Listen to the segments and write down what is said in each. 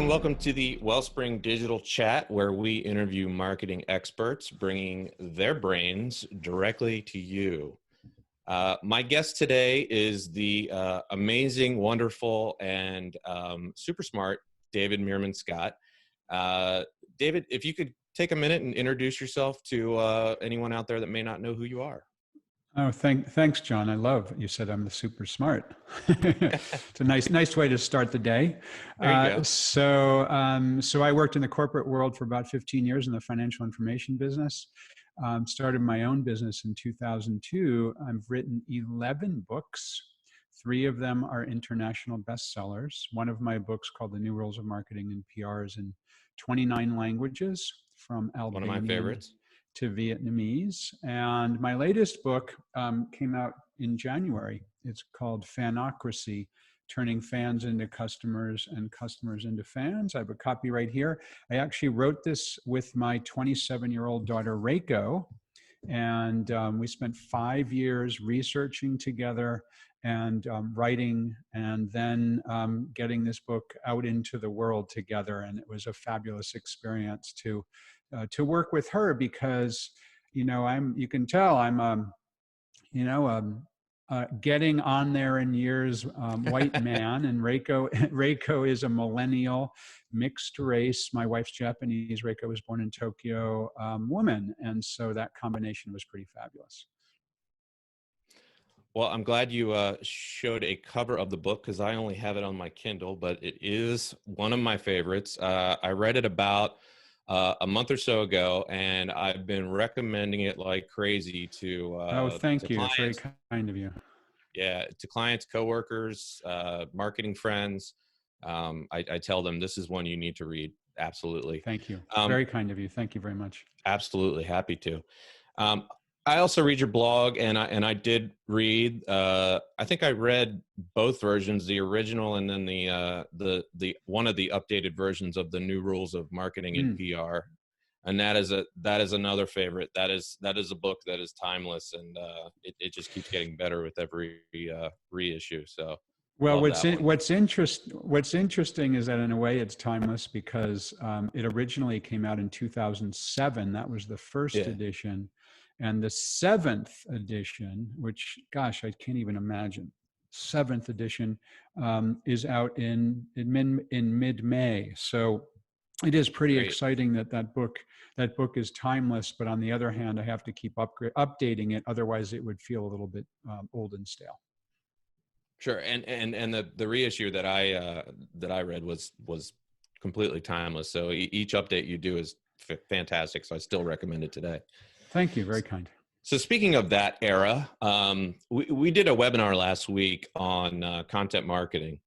and welcome to the Wellspring Digital Chat, where we interview marketing experts, bringing their brains directly to you. My guest today is the amazing, wonderful, and super smart David Meerman Scott. David, if you could take a minute and introduce yourself to anyone out there that may not know who you are. Oh, thanks, John. I love you said I'm the super smart. It's a nice way to start the day. There you go. So I worked in the corporate world for about 15 years in the financial information business. Started my own business in 2002. I've written 11 books. 3 of them are international bestsellers. One of my books, called The New Rules of Marketing and PR, is in 29 languages, from Albanian One of my favorites to Vietnamese. And my latest book came out in January. It's called Fanocracy: Turning Fans into Customers and Customers into Fans. I have a copy right here. I actually wrote this with my 27-year-old daughter, Reiko. And we spent 5 years researching together and writing, and then getting this book out into the world together. And it was a fabulous experience to work with her, because, you can tell I'm, getting on there in years, white man, and Reiko is a millennial, mixed race. My wife's Japanese. Reiko was born in Tokyo, woman, and so that combination was pretty fabulous. Well, I'm glad you showed a cover of the book, because I only have it on my Kindle, but it is one of my favorites. I read it about a month or so ago, and I've been recommending it like crazy to thank you. clients. It's very kind of you. Yeah, to clients, coworkers, marketing friends. I tell them this is one you need to read. Absolutely. Thank you. Very kind of you. Thank you very much. Absolutely, happy to. I also read your blog, and I did read. I think I read both versions, the original and then the one of the updated versions of the New Rules of Marketing and PR, and that is another favorite. That is a book that is timeless, and it just keeps getting better with every reissue. So, well, what's interesting is that in a way it's timeless, because it originally came out in 2007. That was the first edition. And the 7th edition, which, gosh, I can't even imagine, 7th edition is out in mid-May. So it is pretty exciting that book is timeless. But on the other hand, I have to keep updating it. Otherwise, it would feel a little bit old and stale. Sure, and the reissue that I read was completely timeless. So each update you do is fantastic. So I still recommend it today. Thank you. Very kind. So speaking of that era, we did a webinar last week on content marketing,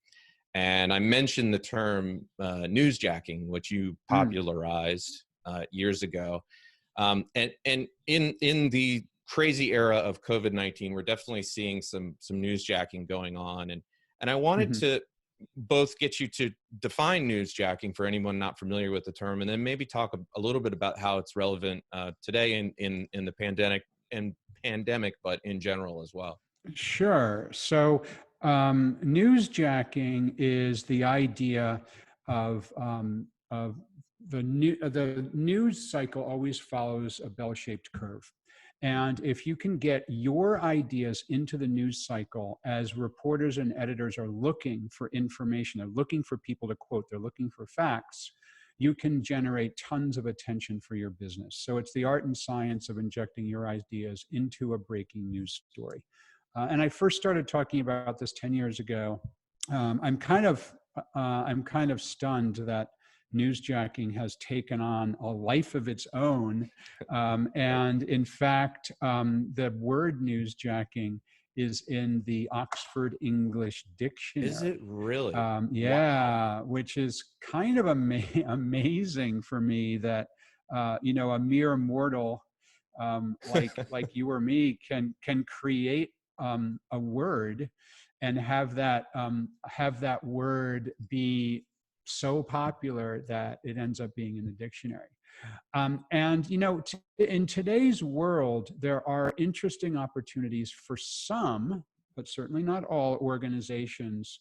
and I mentioned the term newsjacking, which you popularized years ago. And in the crazy era of COVID-19, we're definitely seeing some newsjacking going on, and I wanted to both get you to define newsjacking for anyone not familiar with the term, and then maybe talk a little bit about how it's relevant today in the pandemic, but in general as well. Sure. So newsjacking is the idea of the news cycle always follows a bell-shaped curve. And if you can get your ideas into the news cycle as reporters and editors are looking for information, they're looking for people to quote, they're looking for facts, you can generate tons of attention for your business. So it's the art and science of injecting your ideas into a breaking news story. And I first started talking about this 10 years ago. I'm kind of stunned that newsjacking has taken on a life of its own. And in fact, the word newsjacking is in the Oxford English Dictionary. Is it really? Yeah, wow. Which is kind of amazing for me that, a mere mortal like you or me can create a word and have that word be so popular that it ends up being in the dictionary. And in today's world, there are interesting opportunities for some, but certainly not all, organizations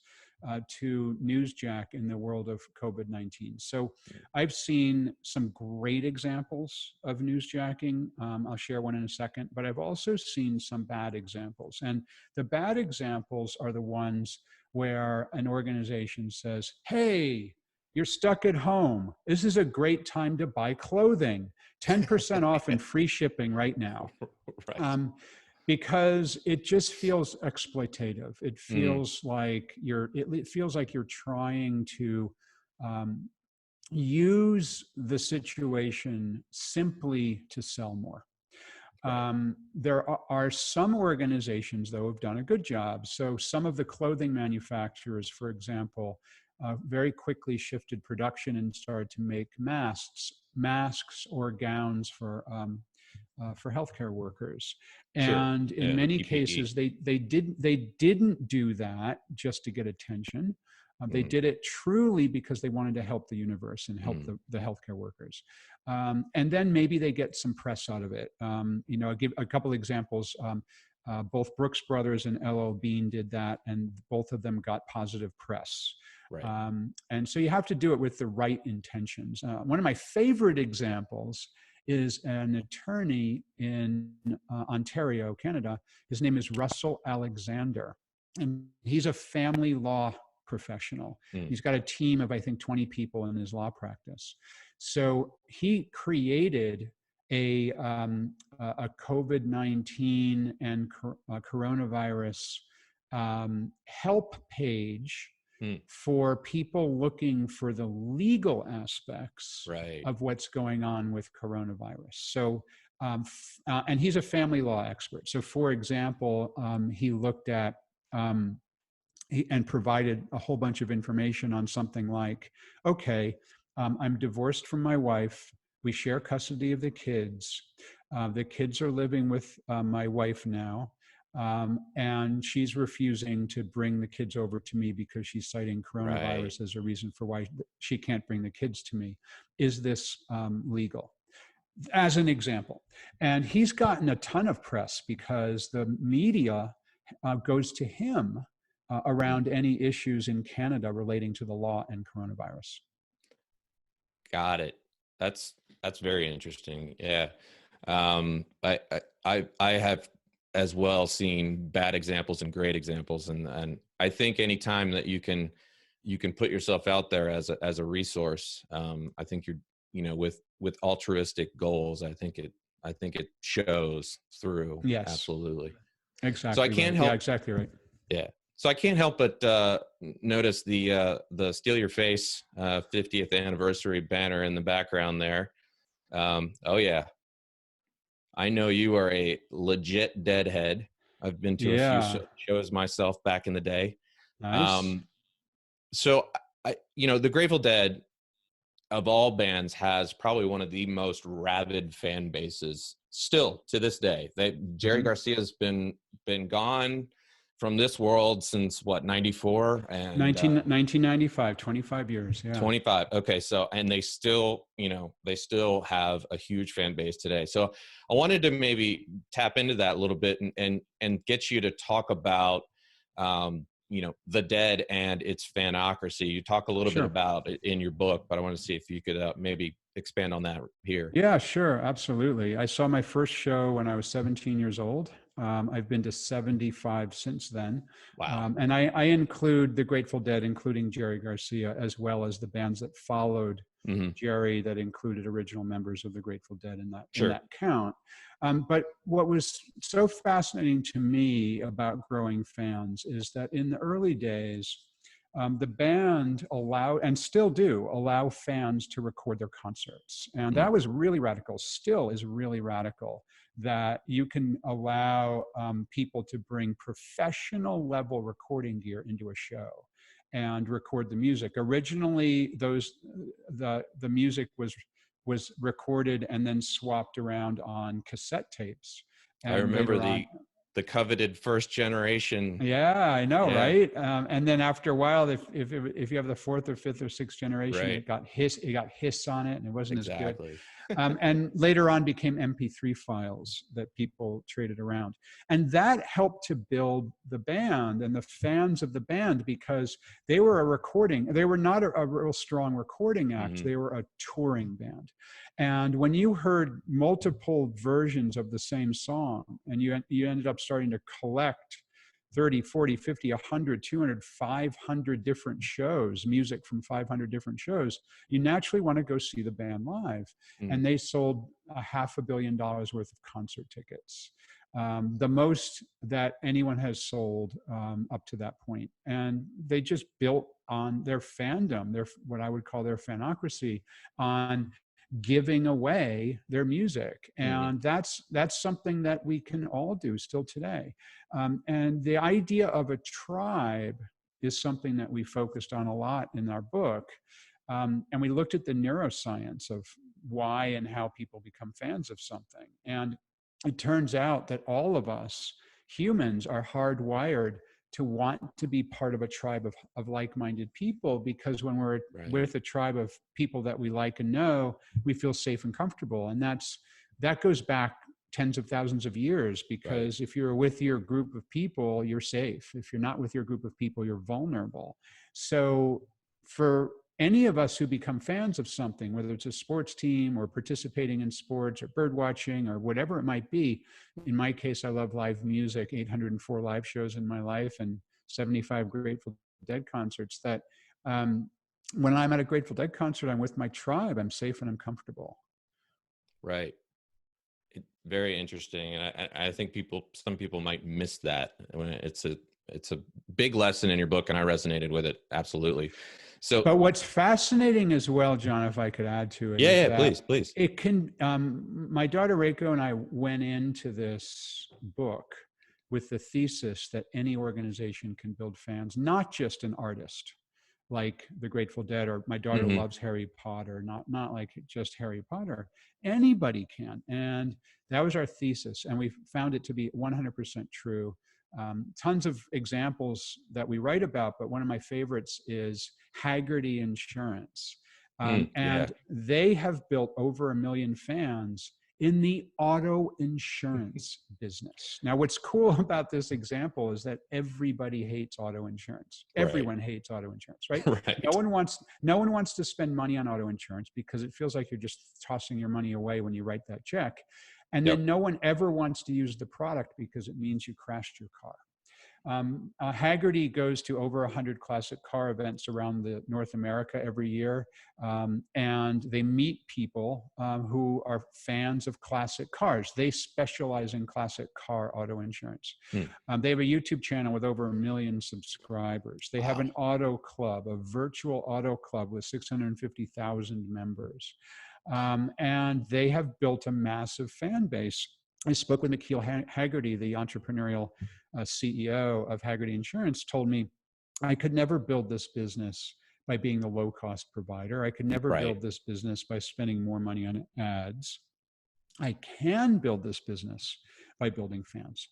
to Newsjack in the world of COVID-19. So I've seen some great examples of newsjacking. I'll share one in a second, but I've also seen some bad examples. And the bad examples are the ones where an organization says, hey, you're stuck at home. This is a great time to buy clothing, 10% off and free shipping right now. Right. Because it just feels exploitative. It feels like it feels like you're trying to use the situation simply to sell more. Right. There are some organizations, though, have done a good job. So some of the clothing manufacturers, for example, very quickly shifted production and started to make masks or gowns for healthcare workers. Sure. And in Yeah, the many PPE. cases, they didn't do that just to get attention. They did it truly because they wanted to help the universe and help the healthcare workers. And then maybe they get some press out of it. I'll give a couple examples. Both Brooks Brothers and LL Bean did that, and both of them got positive press. Right. And so you have to do it with the right intentions. One of my favorite examples is an attorney in Ontario, Canada. His name is Russell Alexander, and he's a family law professional. He's got a team of, I think, 20 people in his law practice. So he created a COVID-19 and coronavirus help page for people looking for the legal aspects Right. of what's going on with coronavirus. So, and he's a family law expert. So, for example, he looked at and provided a whole bunch of information on something like, okay, I'm divorced from my wife. We share custody of the kids. The kids are living with my wife now. And she's refusing to bring the kids over to me because she's citing coronavirus as a reason for why she can't bring the kids to me. Is this legal? As an example. And he's gotten a ton of press because the media goes to him around any issues in Canada relating to the law and coronavirus. Got it. That's very interesting. Yeah. I have as well seen bad examples and great examples, and I think anytime that you can put yourself out there as a resource, I think you're with altruistic goals, I think it shows through. Yes, absolutely. exactly. So I can't help. Yeah, exactly right. Yeah. So I can't help but notice the Steal Your Face 50th anniversary banner in the background there. Oh yeah, I know you are a legit deadhead. I've been to a few shows myself back in the day. Nice. So the Grateful Dead of all bands has probably one of the most rabid fan bases still to this day. Jerry Garcia's been gone from this world since what, 94 and 1995, 25 years. Yeah. 25. Okay. So, and they still have a huge fan base today. So I wanted to maybe tap into that a little bit and get you to talk about, the Dead and its Fanocracy. You talk a little bit about it in your book, but I want to see if you could maybe expand on that here. Yeah, sure. Absolutely. I saw my first show when I was 17 years old. I've been to 75 since then. Wow. And I include the Grateful Dead, including Jerry Garcia, as well as the bands that followed Jerry that included original members of the Grateful Dead in that count. But what was so fascinating to me about growing fans is that in the early days, the band allowed, and still do allow, fans to record their concerts. And that was really radical, still is really radical, that you can allow people to bring professional level recording gear into a show and record the music. Originally, the music was recorded and then swapped around on cassette tapes. And I remember the coveted first generation. Yeah, I know, Yeah. right? And then after a while, if you have the fourth or fifth or sixth generation, Right. it got hiss on it, and it wasn't as good. Exactly. And later on became MP3 files that people traded around. And that helped to build the band and the fans of the band, because they were a recording. They were not a real strong recording act. They were a touring band. And when you heard multiple versions of the same song, and you ended up starting to collect 30, 40, 50, 100, 200, 500 different shows, music from 500 different shows, you naturally want to go see the band live. And they sold $500 million worth of concert tickets, the most that anyone has sold up to that point. And they just built on their fandom, their what I would call their fanocracy, on giving away their music. And that's something that we can all do still today. And the idea of a tribe is something that we focused on a lot in our book. And we looked at the neuroscience of why and how people become fans of something. And it turns out that all of us humans are hardwired to want to be part of a tribe of like-minded people, because when we're with a tribe of people that we like and know, we feel safe and comfortable. And that goes back tens of thousands of years, because if you're with your group of people, you're safe. If you're not with your group of people, you're vulnerable. So for any of us who become fans of something, whether it's a sports team or participating in sports or bird watching or whatever it might be, in my case, I love live music, 804 live shows in my life and 75 Grateful Dead concerts, that when I'm at a Grateful Dead concert, I'm with my tribe, I'm safe and I'm comfortable. Right. Very interesting. And I think some people might miss that when it's a big lesson in your book, and I resonated with it. Absolutely. So, but what's fascinating as well, John, if I could add to it. Yeah, please. It can, my daughter Reiko and I went into this book with the thesis that any organization can build fans, not just an artist like the Grateful Dead, or my daughter loves Harry Potter, not like just Harry Potter. Anybody can. And that was our thesis. And we found it to be 100% true. Tons of examples that we write about, but one of my favorites is Haggerty Insurance. And they have built over 1 million fans in the auto insurance business. Now, what's cool about this example is that everybody hates auto insurance. Everyone hates auto insurance, right? No one wants to spend money on auto insurance because it feels like you're just tossing your money away when you write that check. And then no one ever wants to use the product because it means you crashed your car. Haggerty goes to over 100 classic car events around North America every year, and they meet people who are fans of classic cars. They specialize in classic car auto insurance. They have a YouTube channel with over 1 million subscribers. They have an auto club, a virtual auto club with 650,000 members. And they have built a massive fan base. I spoke with Nikhil Haggerty, the entrepreneurial CEO of Haggerty Insurance, told me I could never build this business by being the low-cost provider. I could never build this business by spending more money on ads. I can build this business by building fans.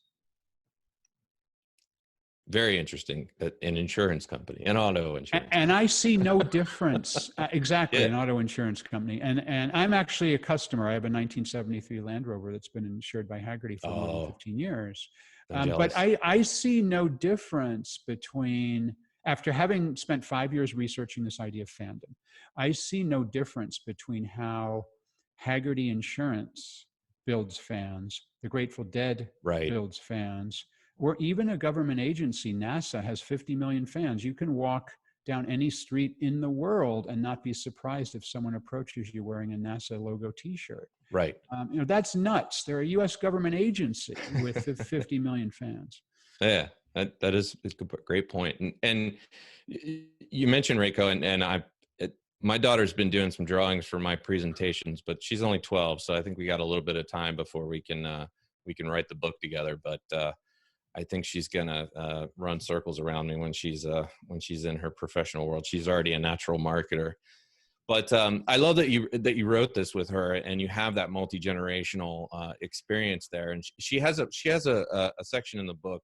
Very interesting. An insurance company, an auto insurance and I see no difference. Exactly, an auto insurance company. And I'm actually a customer. I have a 1973 Land Rover that's been insured by Haggerty for more than 15 years. But I see no difference between, after having spent 5 years researching this idea of fandom, I see no difference between how Haggerty Insurance builds fans, the Grateful Dead builds fans, or even a government agency. NASA has 50 million fans. You can walk down any street in the world and not be surprised if someone approaches you wearing a NASA logo t-shirt. That's nuts. They're a US government agency with 50 million fans. Yeah, that is a great point. And you mentioned Reiko, and my daughter's been doing some drawings for my presentations, but she's only 12. So I think we got a little bit of time before we can write the book together. But I think she's gonna run circles around me when she's in her professional world. She's already a natural marketer. But I love that you wrote this with her, and you have that multi-generational experience there. And she has a section in the book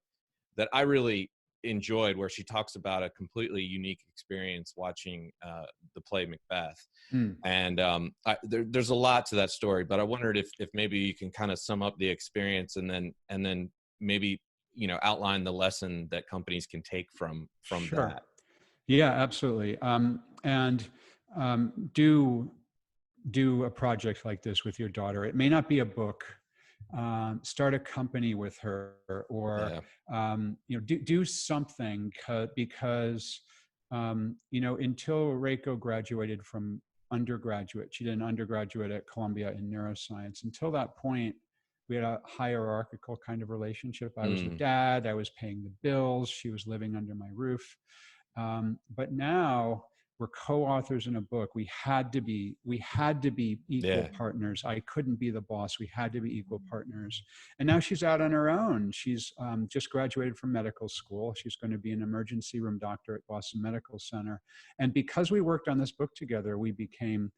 that I really enjoyed, where she talks about a completely unique experience watching the play Macbeth. Mm. And there's a lot to that story, but I wondered if maybe you can kind of sum up the experience, and then maybe, you know, outline the lesson that companies can take from Sure. that. Yeah, absolutely. And do a project like this with your daughter. It may not be a book. Start a company with her, or Yeah. you know, do something, because you know, until Reiko graduated from undergraduate, she did an undergraduate at Columbia in neuroscience. Until that point, we had a hierarchical kind of relationship. I was her dad. I was paying the bills. She was living under my roof. But now we're co-authors in a book. We had to be equal partners. I couldn't be the boss. We had to be equal partners. And now she's out on her own. She's just graduated from medical school. She's going to be an emergency room doctor at Boston Medical Center. And because we worked on this book together, we became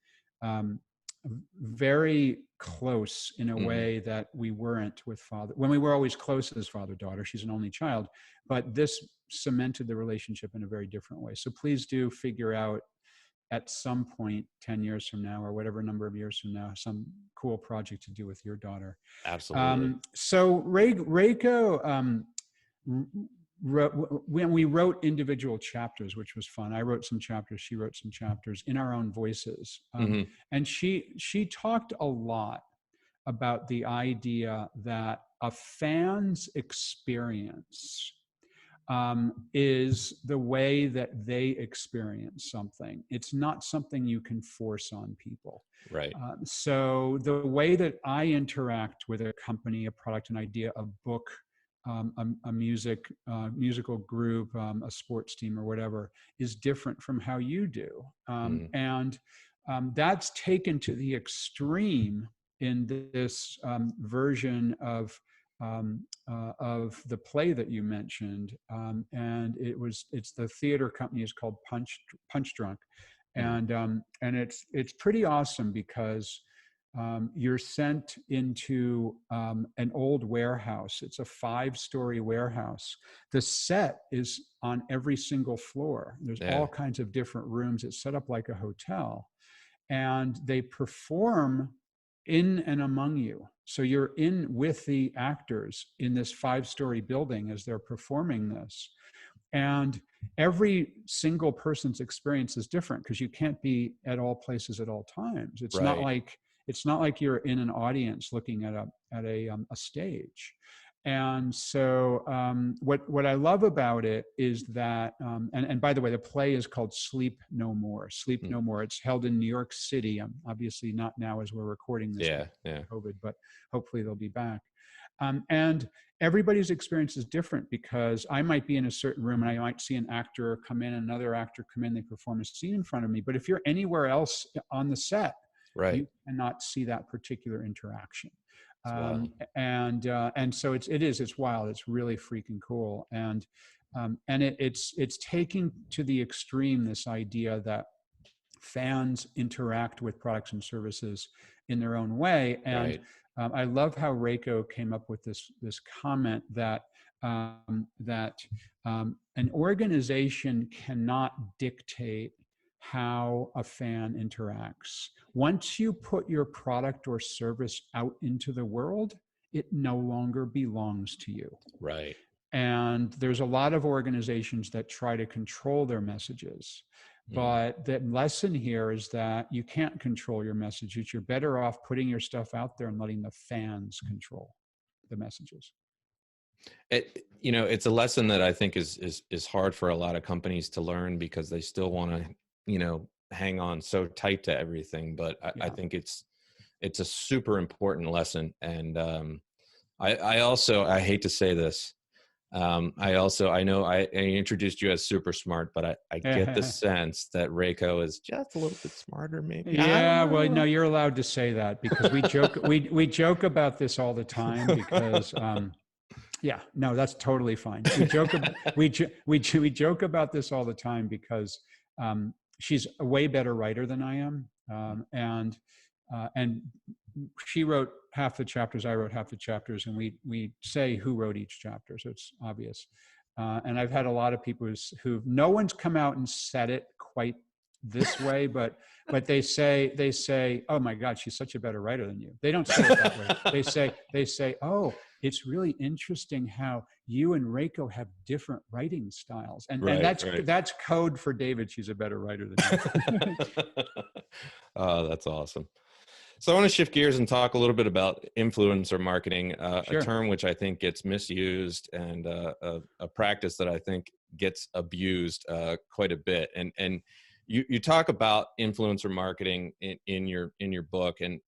very close in a way that we weren't with father, when we were always close as father-daughter. She's an only child, but this cemented the relationship in a very different way. So please do figure out at some point, 10 years from now, or whatever number of years from now, some cool project to do with your daughter. Absolutely. So Reiko, when we wrote individual chapters, which was fun. I wrote some chapters, she wrote some chapters in our own voices. And she talked a lot about the idea that a fan's experience is the way that they experience something. It's not something you can force on people. Right. So the way that I interact with a company, a product, an idea, a book, a musical group, a sports team, or whatever, is different from how you do. And that's taken to the extreme in this version of the play that you mentioned. And it's the theater company is called Punch Drunk. And it's pretty awesome, because you're sent into an old warehouse. It's a 5-story warehouse. The set is on every single floor. There's all kinds of different rooms. It's set up like a hotel, and they perform in and among you. So you're in with the actors in this 5-story building as they're performing this. And every single person's experience is different, because you can't be at all places at all times. It's not like you're in an audience looking at a stage. And so what I love about it is that, and by the way, the play is called Sleep No More. Sleep No More. It's held in New York City. Obviously not now as we're recording this, COVID, but hopefully they'll be back. And everybody's experience is different, because I might be in a certain room and I might see an actor come in, another actor come in, they perform a scene in front of me. But if you're anywhere else on the set, you cannot see that particular interaction. And so it's wild. It's really freaking cool. And it's taking to the extreme this idea that fans interact with products and services in their own way. And I love how Reiko came up with this comment that an organization cannot dictate how a fan interacts. Once you put your product or service out into the world, it no longer belongs to you. Right. And there's a lot of organizations that try to control their messages. But the lesson here is that you can't control your messages. You're better off putting your stuff out there and letting the fans control the messages. It's a lesson that I think is hard for a lot of companies to learn, because they still want to, hang on so tight to everything. But I think it's a super important lesson. And I hate to say this. I know I introduced you as super smart, but I get the sense that Reiko is just a little bit smarter, maybe. Yeah, well, no, you're allowed to say that, because we joke we joke about this all the time, because yeah, no, that's totally fine. We joke about this all the time, because she's a way better writer than I am. And she wrote half the chapters, I wrote half the chapters, and we say who wrote each chapter, so it's obvious. And I've had a lot of people who no one's come out and said it quite this way, but they say, oh my God, she's such a better writer than you. They don't say it that way. They say, oh, it's really interesting how you and Reiko have different writing styles, and that's code for David. She's a better writer than you. Oh, that's awesome. So I want to shift gears and talk a little bit about influencer marketing, Sure. a term which I think gets misused, and a practice that I think gets abused quite a bit. And you talk about influencer marketing in your book, and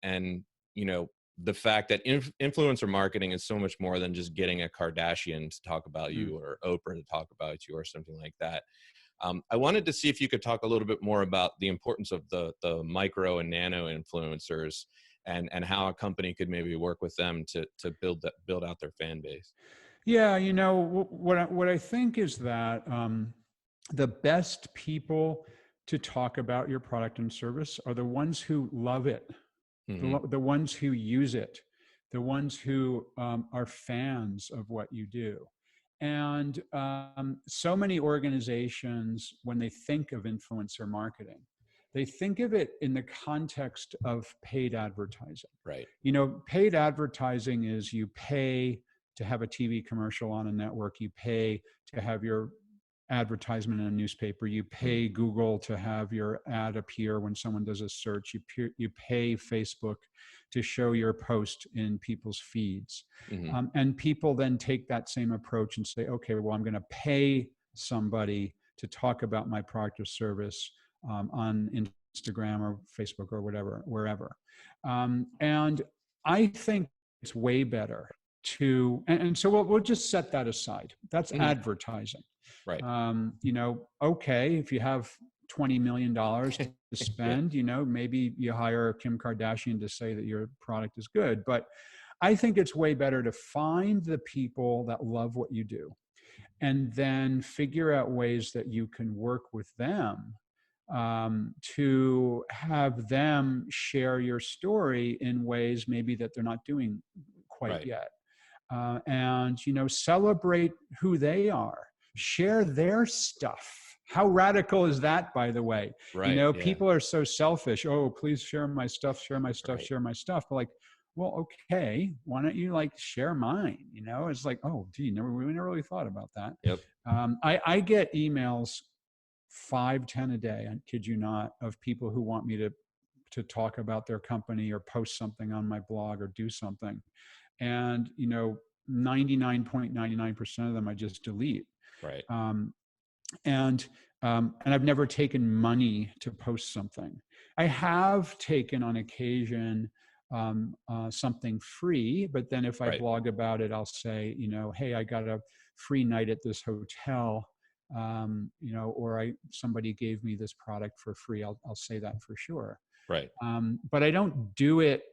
the fact that influencer marketing is so much more than just getting a Kardashian to talk about you, or Oprah to talk about you, or something like that. I wanted to see if you could talk a little bit more about the importance of the micro and nano influencers, and how a company could maybe work with them to build out their fan base. Yeah, what I think is that the best people to talk about your product and service are the ones who love it, the ones who use it, the ones who are fans of what you do. And so many organizations, when they think of influencer marketing, they think of it in the context of paid advertising. Right. Paid advertising is you pay to have a TV commercial on a network, you pay to have your advertisement in a newspaper, you pay Google to have your ad appear when someone does a search, you pay Facebook to show your post in people's feeds. And people then take that same approach and say, okay, well, I'm going to pay somebody to talk about my product or service on Instagram or Facebook or whatever, wherever. And I think it's way better to, and so we'll just set that aside. That's advertising. Right. Okay, if you have $20 million to spend, maybe you hire Kim Kardashian to say that your product is good. But I think it's way better to find the people that love what you do, and then figure out ways that you can work with them to have them share your story in ways maybe that they're not doing quite yet. And celebrate who they are, share their stuff. How radical is that, by the way? Right. People are so selfish. Oh, please share my stuff, share my stuff, share my stuff. But like, well, okay, why don't you share mine? It's like, oh, gee, we never really thought about that. Yep. I get emails 5-10 a day, I kid you not, of people who want me to talk about their company or post something on my blog or do something. And 99.99% of them I just delete. Right. And I've never taken money to post something. I have taken on occasion something free, but then if I blog about it, I'll say, hey, I got a free night at this hotel, or somebody gave me this product for free. I'll say that for sure. Right. But I don't do it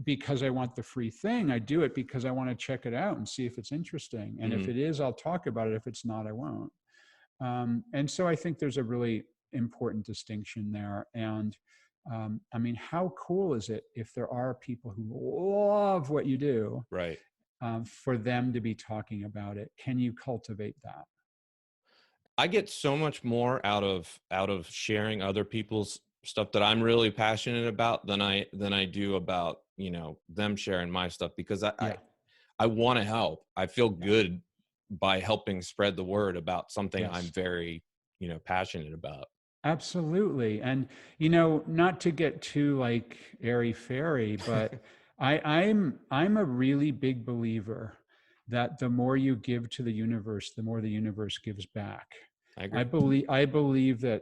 because I want the free thing. I do it because I want to check it out and see if it's interesting. And if it is, I'll talk about it. If it's not, I won't. And so I think there's a really important distinction there. And I mean, how cool is it if there are people who love what you do, right, for them to be talking about it? Can you cultivate that? I get so much more out of sharing other people's stuff that I'm really passionate about than I do about, them sharing my stuff, because I want to help. I feel good by helping spread the word about something I'm very, passionate about. Absolutely. And, not to get too airy fairy, but I'm a really big believer that the more you give to the universe, the more the universe gives back. I agree. I believe that,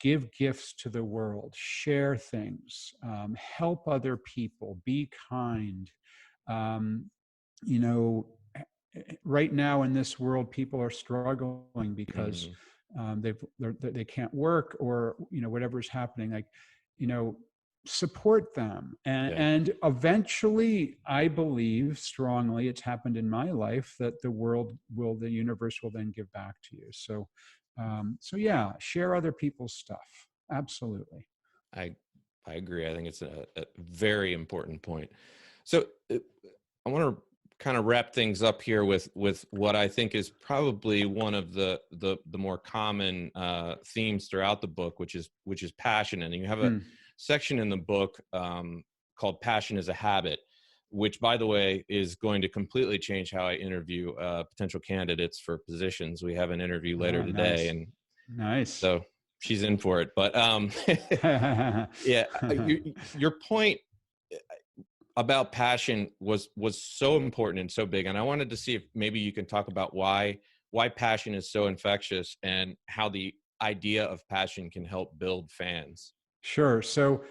give gifts to the world, share things, help other people, be kind. Right now in this world, people are struggling because they can't work, or whatever's happening. Support them, and eventually, I believe strongly, it's happened in my life, that the universe will then give back to you. So So yeah, share other people's stuff. Absolutely. I I agree. I think it's a very important point. So I want to kind of wrap things up here with what I think is probably one of the more common themes throughout the book, which is passion. And you have a section in the book called "Passion is a Habit," which, by the way, is going to completely change how I interview potential candidates for positions. We have an interview later today, Nice. and Nice. so she's in for it. But yeah, your point about passion was so important and so big, and I wanted to see if maybe you can talk about why passion is so infectious and how the idea of passion can help build fans. Sure. So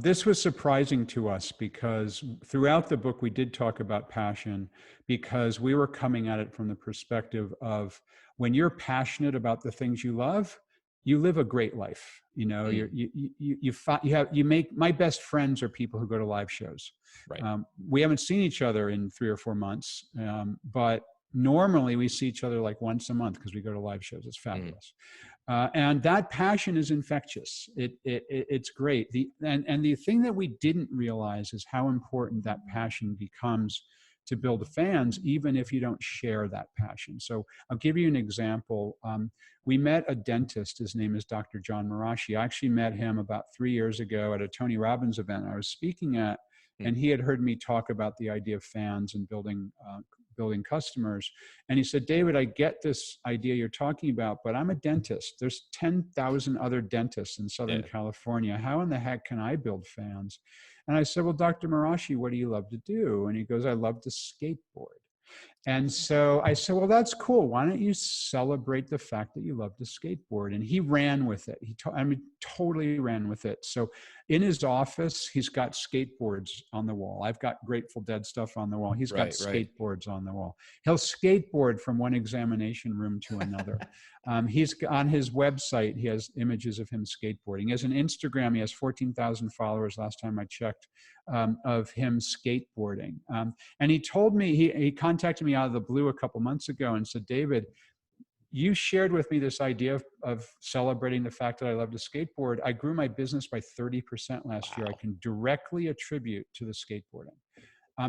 this was surprising to us because throughout the book, we did talk about passion because we were coming at it from the perspective of when you're passionate about the things you love, you live a great life. You know, Mm, you make, my best friends are people who go to live shows. right. We haven't seen each other in 3 or 4 months, but normally we see each other like once a month because we go to live shows. It's Mm, fabulous. And that passion is infectious. It's great. And the thing that we didn't realize is how important that passion becomes to build fans, even if you don't share that passion. So I'll give you an example. We met a dentist. His name is Dr. John Marashi. I actually met him about 3 years ago at a Tony Robbins event I was speaking at, mm, and he had heard me talk about the idea of fans and building customers. And he said, David, I get this idea you're talking about, but I'm a dentist. There's 10,000 other dentists in Southern yeah. California. How in the heck can I build fans? And I said, well, Dr. Marashi, what do you love to do? And he goes, I love to skateboard. And so I said, well, that's cool. Why don't you celebrate the fact that you love to skateboard? And he ran with it. Totally ran with it. So in his office, he's got skateboards on the wall. I've got Grateful Dead stuff on the wall. He's got Right. skateboards on the wall. He'll skateboard from one examination room to another. He's on his website. He has images of him skateboarding. He has an Instagram. He has 14,000 followers last time I checked, of him skateboarding. And he told me, he contacted me out of the blue a couple months ago and said, David, you shared with me this idea of celebrating the fact that I love to skateboard. I grew my business by 30% last year. I Wow. can directly attribute to the skateboarding.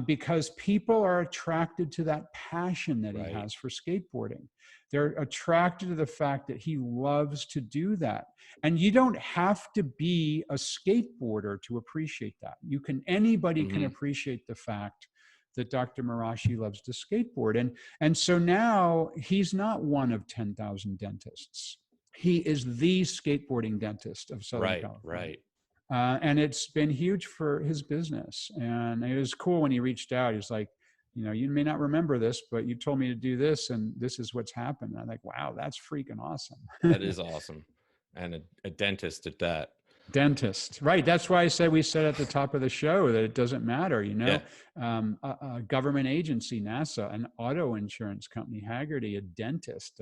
Because people are attracted to that passion that he Right. has for skateboarding. They're attracted to the fact that he loves to do that. And you don't have to be a skateboarder to appreciate that. Anybody can Hmm. appreciate the fact that Dr. Marashi loves to skateboard. And so now he's not one of 10,000 dentists. He is the skateboarding dentist of Southern California. Right. And it's been huge for his business. And it was cool when he reached out. He's like, you may not remember this, but you told me to do this, and this is what's happened. And I'm like, wow, that's freaking awesome. That is awesome. And a dentist at that. Dentist, right? That's why we said at the top of the show that it doesn't matter. Yeah. A government agency, NASA, an auto insurance company, Haggerty, a dentist,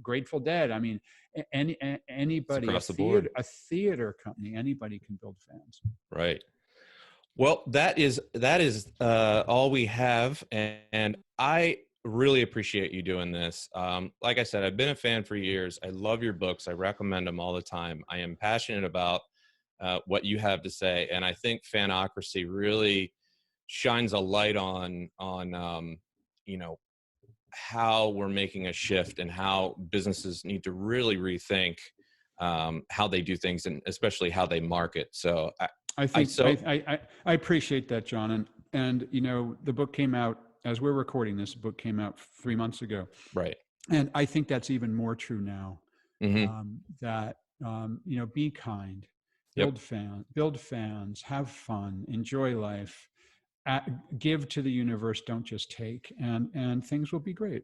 Grateful Dead. I mean, It's anybody, across the board. a theater company, anybody can build fans. Right. Well, that is all we have, and I really appreciate you doing this. Like I said, I've been a fan for years. I love your books. I recommend them all the time. I am passionate about what you have to say, and I think Fanocracy really shines a light on how we're making a shift and how businesses need to really rethink how they do things, and especially how they market. So I appreciate that, John. And the book came out as we're recording this. The book came out 3 months ago, right. and I think that's even more true now. Hmm. That be kind, Yep. build fans, have fun, enjoy life, give to the universe. Don't just take, and things will be great.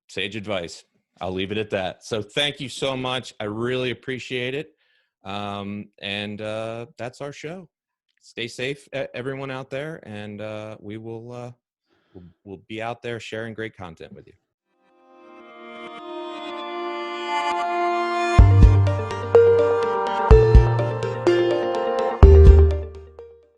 Sage advice. I'll leave it at that. So thank you so much. I really appreciate it. And that's our show. Stay safe, everyone out there, and we'll be out there sharing great content with you.